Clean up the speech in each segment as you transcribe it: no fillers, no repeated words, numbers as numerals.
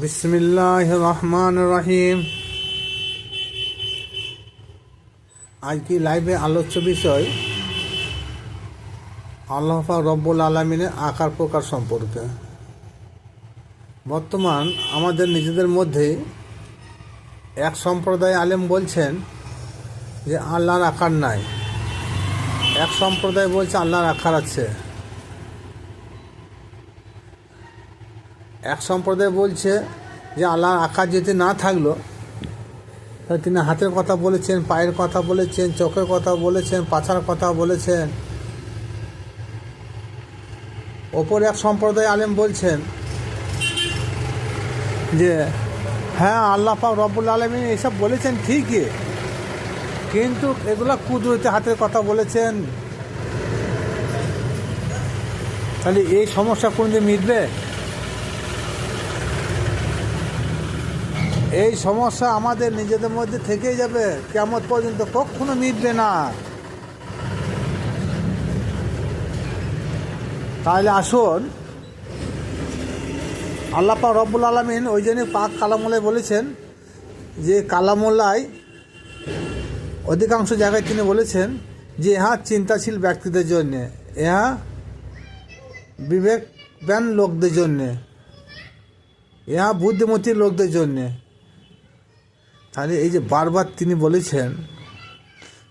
বিসমিল্লাহির রহমানির রহিম। আজকে লাইভে আলোচ্য বিষয় আল্লাহ পাক রব্বুল আলামিনের আকার প্রকার সম্পর্কে। বর্তমান আমাদের নিজেদের মধ্যে এক সম্প্রদায় আলেম বলছেন যে আল্লাহর আকার নাই, এক সম্প্রদায় বলছে আল্লাহর আকার আছে, এক সম্প্রদায় বলছে যে আল্লাহর আকার যদি না থাকলো তাহলে তিনি হাতের কথা বলেছেন, পায়ের কথা বলেছেন, চোখের কথা বলেছেন, পাছার কথা বলেছেন। ওপরে এক সম্প্রদায় আলেম বলছেন যে হ্যাঁ আল্লাহ পাক রব্বুল আলামিন এসব বলেছেন ঠিকই, কিন্তু এগুলা কুদরতি হাতের কথা বলেছেন। তাহলে এই সমস্যা কোনদিন মিটবে? এই সমস্যা আমাদের নিজেদের মধ্যে থেকেই যাবে, কিয়ামত পর্যন্ত কখনো মিটবে না। তাহলে আসুন, আল্লাহ পাক রব্বুল আলামিন ওই জন্য পাক কালামুল্লাহ বলেছেন যে কালামুল্লাহ অধিকাংশ জায়গায় তিনি বলেছেন যে ইহা চিন্তাশীল ব্যক্তিদের জন্যে, ইহা বিবেকবান লোকদের জন্যে, ইহা বুদ্ধিমতী লোকদের জন্যে। তাহলে এই যে বারবার তিনি বলেছেন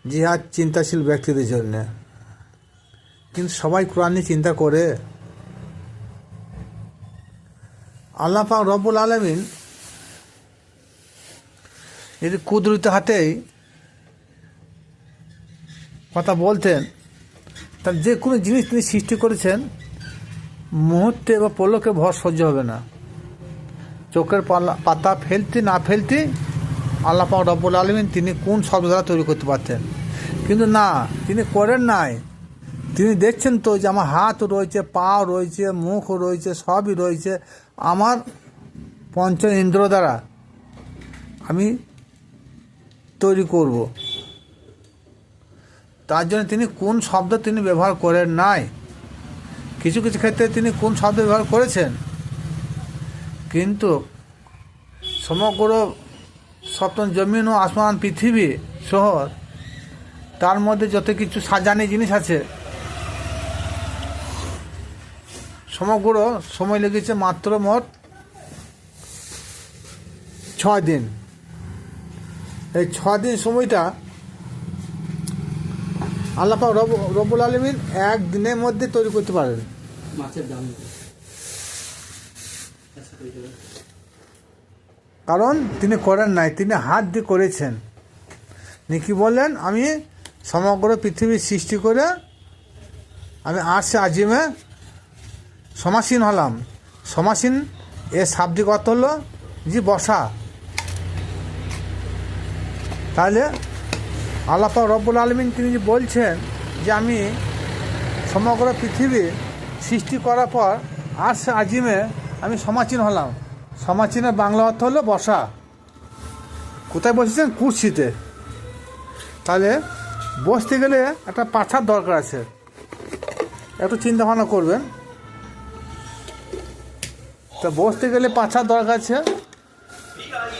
যে ইহা চিন্তাশীল ব্যক্তিদের জন্যে, কিন্তু সবাই কোরআন নিয়ে চিন্তা করে? আল্লাহ পাক রব্বুল আলামিন যদি কুদরতি হাতেই কথা বলতেন, তার যে কোনো জিনিস তিনি সৃষ্টি করেছেন মুহূর্তে বা পলকে ভর সহ্য হবে না। চোখের পাতা ফেলতে না ফেলতে আল্লাহ পাক রব্বুল আলামিন তিনি কোন শব্দ দ্বারা তৈরি করতে পারতেন, কিন্তু না, তিনি করেন নাই। তিনি দেখছেন তো যে আমার হাত রয়েছে, পা রয়েছে, মুখ রয়েছে, সবই রয়েছে, আমার পঞ্চ ইন্দ্র দ্বারা আমি তৈরি করব। তার জন্য তিনি কোন শব্দ তিনি ব্যবহার করেন নাই। কিছু কিছু ক্ষেত্রে তিনি কোন শব্দ ব্যবহার করেছেন, কিন্তু সমগ্র সপ্তম জমিন ও আসমান পৃথিবী শহর তার মধ্যে যত কিছু সাজানি জিনিস আছে সমগ্র সময় লেগেছে মাত্র মোট 6 দিন। এই 6 দিন সময়টা আল্লাহ পাক রব্বুল আলামিন এক দিনের মধ্যে তৈরি করতে পারেন। কারণ তিনি করেন নাই, তিনি হাত দিয়ে করেছেন। তিনি কি বললেন, আমি সমগ্র পৃথিবীর সৃষ্টি করে আমি আরশে আজিমে সমাসীন হলাম। সমাসীন এর শাব্দিক অর্থ হলো যে বসা। তাহলে আল্লাহ পাক রব্বুল আলামিন তিনি যে বলছেন যে আমি সমগ্র পৃথিবী সৃষ্টি করার পর আরশে আজিমে আমি সমাসীন হলাম। সমাসীনের বাংলা অর্থ হলো বসা। কোথায় বসেছেন? কুর্সিতে। তাহলে বসতে গেলে একটা পাছার দরকার আছে, একটু চিন্তা ভাবনা করবেন। তা বসতে গেলে পাছার দরকার আছে,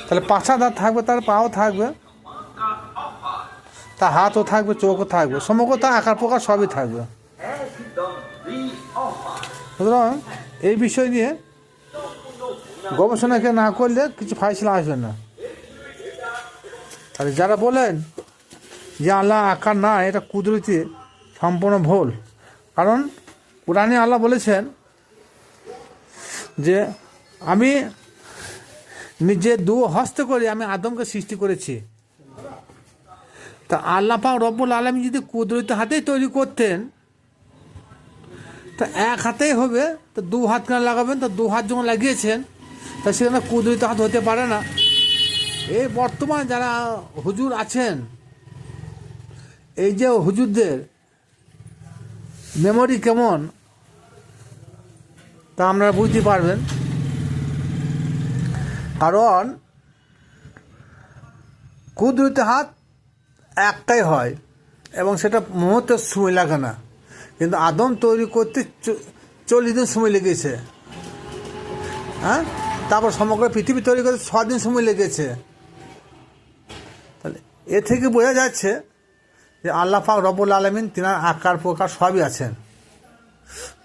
তাহলে পাছা দাঁত থাকবে, তার পাও থাকবে, তার হাতও থাকবে, চোখও থাকবে, সমগ্র তার আকার প্রকার সবই থাকবে। সুতরাং এই বিষয় নিয়ে গবেষণাকে না করলে কিছু ফাইসলা আসবে না। তাহলে যারা বলেন যে আল্লাহ আকার না, এটা কুদরতি, সম্পূর্ণ ভুল। কারণ কোরআনে আল্লাহ বলেছেন যে আমি নিজে দু হস্ত করে আমি আদমকে সৃষ্টি করেছি। তা আল্লাহ পাক রব্বুল আলামিন যদি কুদরতি হাতেই তৈরি করতেন তা এক হাতেই হবে, তো 2 হাত কেন লাগাবেন? তো 2 হাত যখন লাগিয়েছেন তা সেখানে কুদরতি হাত হতে পারে না। এই বর্তমান যারা হুজুর আছেন, এই যে হুজুরদের মেমোরি কেমন তা আপনারা বুঝতে পারবেন। কারণ কুদরতি হাত একটাই হয় এবং সেটা মুহূর্তে সময় লাগে না, কিন্তু আদম তৈরি করতে 40 দিন সময় লেগেছে। হ্যাঁ, তারপর সমগ্র পৃথিবী তৈরি করতে 6 দিন সময় লেগেছে। তাহলে এ থেকে বোঝা যাচ্ছে যে আল্লাহ পাক রব্বুল আলামিন তিনার আকার প্রকার সবই আছেন।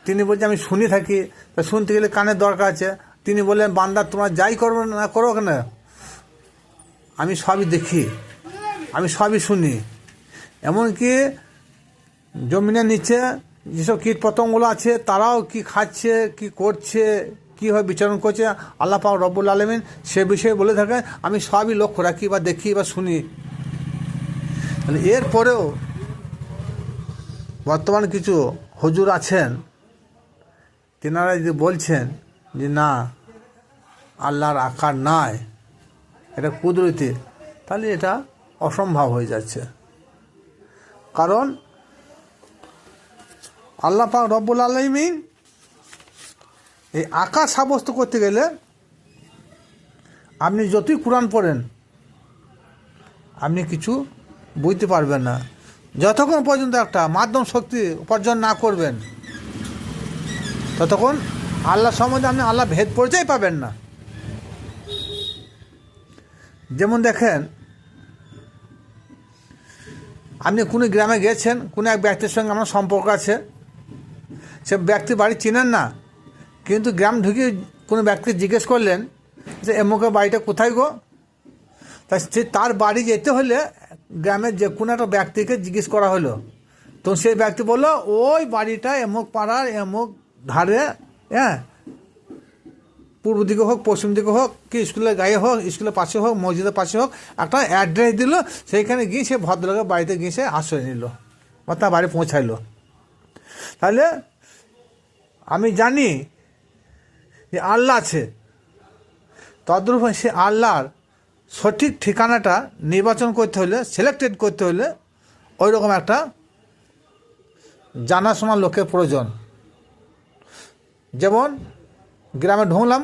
তিনি বলছেন আমি শুনে থাকি, তা শুনতে গেলে কানের দরকার আছে। তিনি বললেন বান্দা তোমরা যাই করবে না করো কেন, আমি সবই দেখি, আমি সবই শুনি। এমনকি জমিনের নিচে যেসব কীট পতঙ্গগুলো আছে তারাও কি খাচ্ছে, কি করছে, কীভাবে বিচরণ করছে, আল্লাহ পাক রব্বুল আলামিন সে বিষয়ে বলে থাকেন আমি সবই লক্ষ্য রাখি বা দেখি বা শুনি। তাহলে এরপরেও বর্তমান কিছু হুজুর আছেন, তেনারা যদি বলছেন যে না আল্লাহর আকার নাই, এটা কুদরতি, তাহলে এটা অসম্ভব হয়ে যাচ্ছে। কারণ আল্লাহ পাক রব্বুল আলামিন এই আকার সাব্যস্ত করতে গেলে আপনি যতই কোরআন পড়েন আপনি কিছু বুঝতে পারবেন না, যতক্ষণ পর্যন্ত একটা মাধ্যম শক্তি উপার্জন না করবেন ততক্ষণ আল্লাহ সম্বন্ধে আপনি আল্লাহ ভেদ পরিচয় পাবেন না। যেমন দেখেন, আপনি কোনো গ্রামে গেছেন, কোনো এক ব্যক্তির সঙ্গে আমার সম্পর্ক আছে, সে ব্যক্তি বাড়ি চিনেন না, কিন্তু গ্রাম ঢুকে কোনো ব্যক্তি জিজ্ঞেস করলেন যে এমুকের বাড়িটা কোথায় গো, তাই সে তার বাড়ি যেতে হলে গ্রামের যে কোনো একটা ব্যক্তিকে জিজ্ঞেস করা হলো, তো সেই ব্যক্তি বললো ওই বাড়িটা এমুক পাড়ার এমুক ধারে, হ্যাঁ, পূর্ব দিকে হোক পশ্চিম দিকে হোক কি স্কুলের গায়ে হোক, স্কুলের পাশে হোক মসজিদের পাশে হোক, একটা অ্যাড্রেস দিল, সেইখানে গিয়ে সে ভদ্রলোকের বাড়িতে গিয়ে সে আশ্রয় নিল বা তার বাড়ি পৌঁছাইল। তাহলে আমি জানি যে আল্লাহ আছে, তদ্রূপ সে আল্লাহর সঠিক ঠিকানাটা নির্বাচন করতে হলে, সিলেক্টেড করতে হলে ওই রকম একটা জানাশোনা লোকের প্রয়োজন। যেমন গ্রামে ঢুকলাম,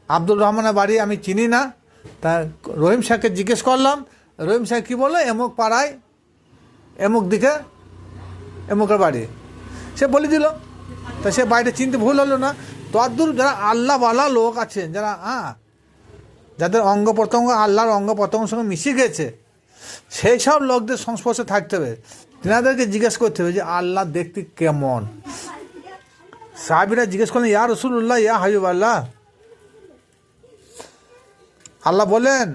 আব্দুর রহমানের বাড়ি আমি চিনি না, তা রহিম শাহকে জিজ্ঞেস করলাম, রহিম শাহ কী বললো এমুক পাড়ায় এমুক দিকে এমুকের বাড়ি, সে বলে দিল। তা সে বাড়িটা চিনতে ভুল হলো না। তদ্দূর যারা আল্লাহওয়ালা লোক আছেন, যারা যাদের অঙ্গ প্রত্যঙ্গ আল্লাহর অঙ্গ প্রত্যঙ্গের সঙ্গে মিশে গেছে, সেই সব লোকদের সংস্পর্শে থাকতে হবে, তেনাদেরকে জিজ্ঞেস করতে হবে যে আল্লাহ দেখতে কেমন। সাহাবীরা জিজ্ঞেস করলেন ইয়া রাসূলুল্লাহ ইয়া হাবিবাল্লাহ, আল্লাহ বলেন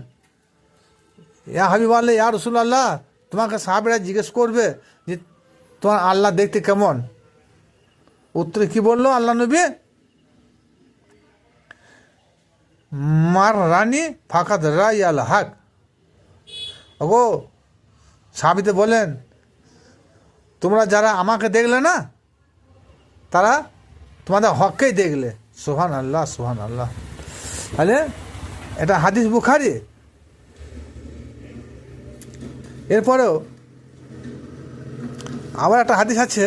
ইয়া হাবিবাল্লাহ ইয়া রাসূলুল্লাহ, তোমাকে সাহাবীরা জিজ্ঞেস করবে যে তোমার আল্লাহ দেখতে কেমন। উত্তরে কি বললো আল্লাহ নবী, মার রানী ফাকাত রাই আল হক। ওগো সাহাবীতে বলেন তোমরা যারা আমাকে দেখলে না তারা তোমাদের হককেই দেখলে। সুবহান আল্লাহ সুবহান আল্লাহ। তাহলে এটা হাদিস বুখারী। এরপরেও আবার একটা হাদিস আছে,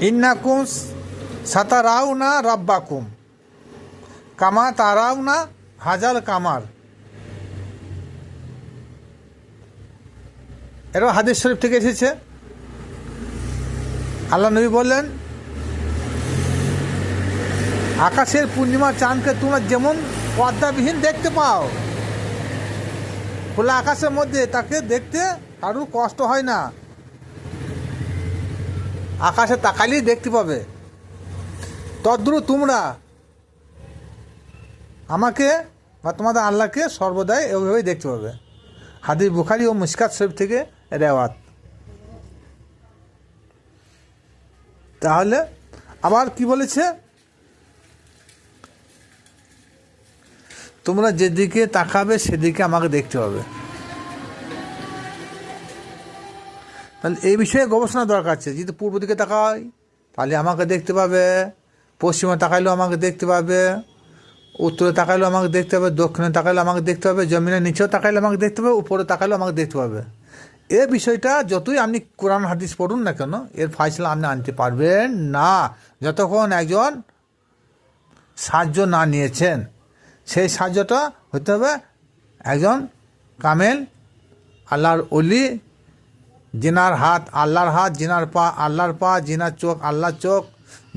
ইন্নাকুম সাতারাউনা রাব্বাকুম কামা তারাউনা হাজাল কামার। এটাও হাদিস শরীফ থেকে এসেছে। আল্লাহ নবী বললেন আকাশের পূর্ণিমা চাঁদকে তোমরা যেমন পর্দাবিহীন দেখতে পাও, খোলা আকাশের মধ্যে তাকে দেখতে কারোর কষ্ট হয় না, আকাশে তাকালেই দেখতে পাবে, তদ্রূপ তোমরা আমাকে বা তোমাদের আল্লাহকে সর্বদাই এভাবেই দেখতে পাবে। হাদিস বুখারী ও মিশকাত শরীফ থেকে রেওয়াত। তাহলে আবার কি বলেছে, তোমরা যেদিকে তাকাবে সেদিকে আমাকে দেখতে পাবে। তাহলে এই বিষয়ে গবেষণা দরকার আছে। যদি পূর্ব দিকে তাকাই তাহলে আমাকে দেখতে পাবে, পশ্চিমে তাকাইলেও আমাকে দেখতে পাবে, উত্তরে তাকাইলেও আমাকে দেখতে পাবে, দক্ষিণে তাকাইলেও আমাকে দেখতে পাবে, জমিনের নিচেও তাকাইলে আমাকে দেখতে পাবে, উপরে তাকাইলেও আমাকে দেখতে পাবে। এই বিষয়টা যতই আপনি কোরআন হাদিস পড়ুন না কেন, এর ফায়সালা আপনি আনতে পারবেন না যতক্ষণ একজন সাহায্য না নিয়েছেন। সেই সাহায্যটা হতে হবে একজন কামেল আল্লাহর ওলি, জিনার হাত আল্লাহর হাত, জিনার পা আল্লাহর পা, জিনার চোখ আল্লাহর চোখ,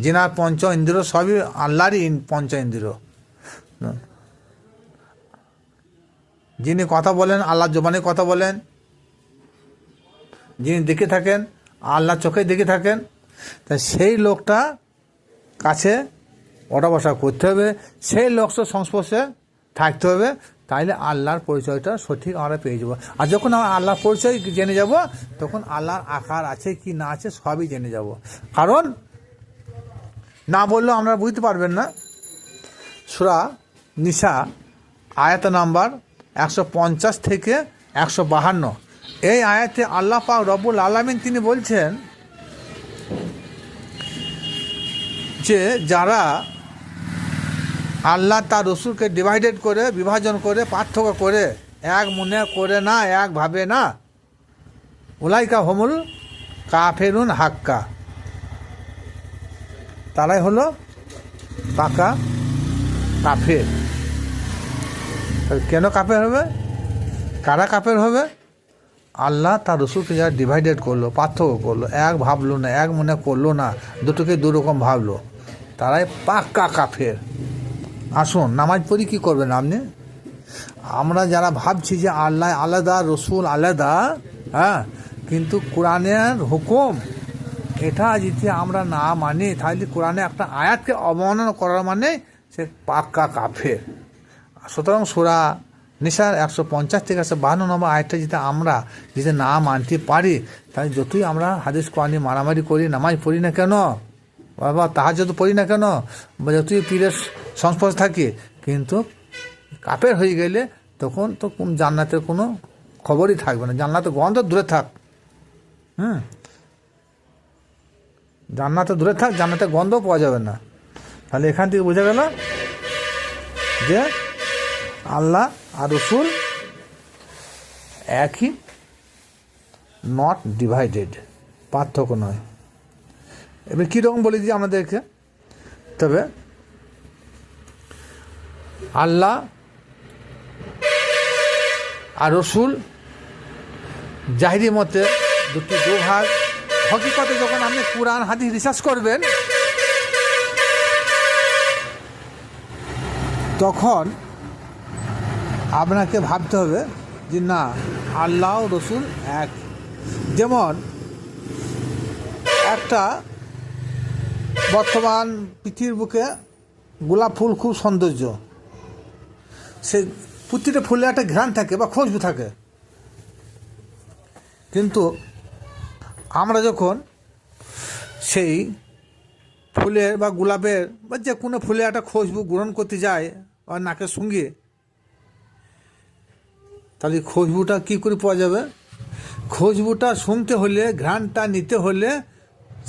জিনার পঞ্চ ইন্দ্রিয় সবই আল্লাহরই পঞ্চ ইন্দ্রিয়। যিনি কথা বলেন আল্লাহর জবানে কথা বলেন, যিনি দেখে থাকেন আল্লাহ চোখে দেখে থাকেন, তা সেই লোকটা কাছে ওঠা বসা করতে হবে, সেই লোকটার সংস্পর্শে থাকতে হবে, তাইলে আল্লাহর পরিচয়টা সঠিক আমরা পেয়ে যাব। আর যখন আমরা আল্লাহর পরিচয় জেনে যাব, তখন আল্লাহর আকার আছে কি না আছে সবই জেনে যাব। কারণ না বললেও আমরা বুঝতে পারবেন না। সূরা নিসা আয়াত নাম্বার 150 থেকে 152, এই আয়াতে আল্লাহ পাক রব্বুল আলামিন তিনি বলছেন যে যারা আল্লাহ তার রসুলকে ডিভাইডেড করে, বিভাজন করে, পার্থক্য করে, এক মনে করে না, এক ভাবে না, উলাইকা হুমুল কাফেরুন হাক্কা, তারাই হলো পাকা কাফের। কেন কাফের হবে? কারা কাফের হবে? আল্লাহ তার রসুলকে যারা ডিভাইডেড করলো, পার্থক্য করলো, এক ভাবলো না, এক মনে করলো না, দুটোকে দুরকম ভাবলো, তারাই পাক্কা কাফের। আসুন নামাজ পড়ি কী করবেন আপনি? আমরা যারা ভাবছি যে আল্লাহ আলাদা, রসুল আলাদা, হ্যাঁ, কিন্তু কোরআনের হুকুম এটা যদি আমরা না মানি, তাহলে কোরআনে একটা আয়াতকে অবমাননা করার মানে সে পাক্কা কাফের। সুতরাং সূরা নিসার 150 থেকে 152 নম্বর আয়াতটা যদি আমরা যদি না মানতে পারি, তাহলে যতই আমরা হাদিস কোরআনে মারামারি করি, নামাজ পড়ি না কেন, বাবা তাহাজ্জুদ পড়ি না কেন, বা যতই পীরের সংস্পর্শে থাকি, কিন্তু কাফের হয়ে গেলে তখন তো জান্নাতের কোনো খবরই থাকবে না। জান্নাতের গন্ধ দূরে থাক, জান্নাতে দূরে থাক, জান্নাতের গন্ধ পাওয়া যাবে না। তাহলে এখান থেকে বোঝা গেল যে আল্লাহ আর রসুল একই, নট ডিভাইডেড, পার্থক্য নয়। এবার কীরকম বলে দিই আমাদেরকে, তবে আল্লাহ আর রসুল জাহিরি মতে দুটি দুভাগ। হকিকতে যখন আপনি কোরআন হাদিস রিসার্চ করবেন, তখন আপনাকে ভাবতে হবে যে না, আল্লাহ রসুল এক। যেমন একটা বর্তমান পৃথিবীর বুকে গোলাপ ফুল খুব সৌন্দর্য, সেই প্রতিটা ফুলে একটা ঘ্রাণ থাকে বা খুশবু থাকে, কিন্তু আমরা যখন সেই ফুলের বা গোলাপের বা যে কোনো ফুলে একটা খুশবু গ্রহণ করতে যাই আর নাকের সঙ্গে, তাহলে খুশবুটা কী করে পাওয়া যাবে? খুশবুটা শুনতে হলে, ঘ্রাণটা নিতে হলে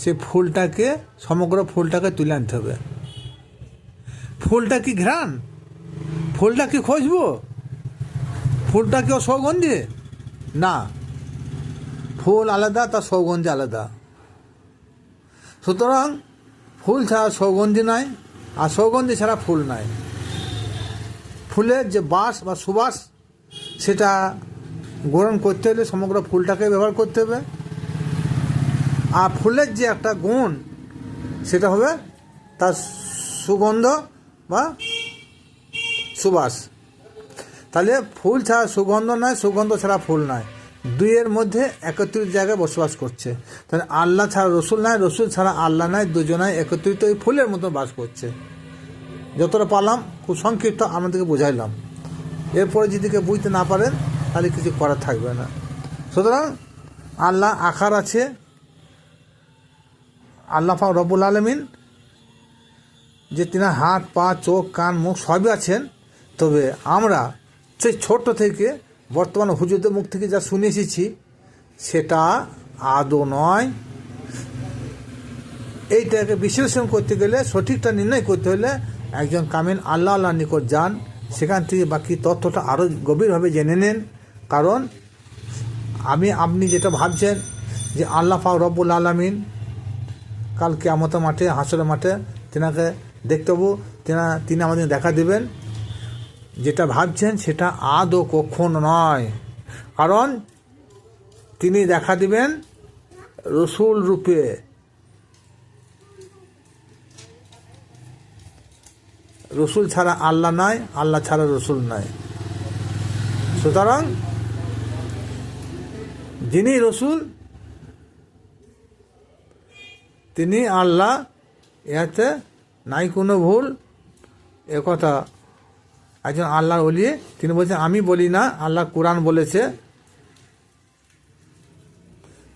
সে ফুলটাকে, সমগ্র ফুলটাকে তুলে আনতে হবে। ফুলটা কি ঘ্রাণ? ফুলটা কি খুশবু? ফুলটা কি সৌগন্ধি? না, ফুল আলাদা, তার সৌগন্ধি আলাদা। সুতরাং ফুল ছাড়া সৌগন্ধি নাই, আর সৌগন্ধি ছাড়া ফুল নাই। ফুলের যে বাস বা সুবাস, সেটা গ্রহণ করতে হলে সমগ্র ফুলটাকে ব্যবহার করতে হবে। আর ফুলের যে একটা গুণ, সেটা হবে তার সুগন্ধ বা সুবাস। তাহলে ফুল ছাড়া সুগন্ধ নয়, সুগন্ধ ছাড়া ফুল নয়, দুইয়ের মধ্যে একত্রিত জায়গায় বসবাস করছে। তাহলে আল্লাহ ছাড়া রসুল নাই, রসুল ছাড়া আল্লাহ নাই, দুজনাই একত্রিত এই ফুলের মতো বাস করছে। যতটা পারলাম খুব সংক্ষিপ্ত আমাদেরকে বোঝাইলাম। এরপরে যদি কেউ বুঝতে না পারেন, তাহলে কিছু করার থাকবে না। সুতরাং আল্লাহ আকার আছে, আল্লাহ পাক রব্বুল আলামিন যে তিনার হাত, পা, চোখ, কান, মুখ সবই আছেন। তবে আমরা সেই ছোট্ট থেকে বর্তমান হুজুরদের মুখ থেকে যা শুনে এসেছি, সেটা আদৌ নয়। এইটাকে বিশ্লেষণ করতে গেলে, সঠিকটা নির্ণয় করতে হলে একজন কামিল আল্লাহর নিকট যান, সেখান থেকে বাকি তথ্যটা আরও গভীরভাবে জেনে নেন। কারণ আপনি যেটা ভাবছেন যে আল্লাহ পাক রব্বুল আলামিন কাল কিয়ামতের মাঠে, হাসরের মাঠে তেনাকে দেখতে পাবো, তিনি আমাদের দেখা দেবেন, যেটা ভাবছেন সেটা আদৌ কখনো নয়। কারণ তিনি দেখা দিবেন রসুল রূপে, রসুল ছাড়া আল্লাহ নাই, আল্লাহ ছাড়া রসুল নাই। সুতরাং যিনি রসুল তিনি আল্লাহ, এতে নাই কোনো ভুল। একথা একজন আল্লাহর ওলি তিনি বলছেন, আমি বলি না, আল্লাহ কোরআন বলেছে।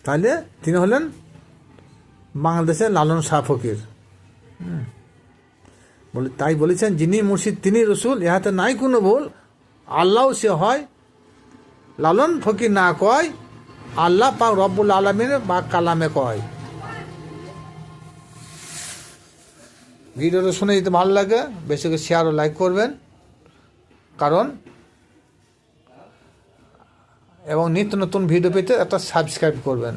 তাহলে তিনি হলেন বাংলাদেশের লালন শাহ ফকির। বলে তাই বলেছেন, যিনি মুর্শিদ তিনি রসুল, ইহাতে নাই কোনো ভুল। আল্লাহ সে হয়, লালন ফকির না কয়, আল্লাহ পাক রব্বুল আলামিন বা কালামে কয়। ভিডিওটা শুনে যদি ভালো লাগে বেশি করে শেয়ার ও লাইক করবেন, কারণ এবং নিত্য নতুন ভিডিও পেতে একটা সাবস্ক্রাইব করবেন।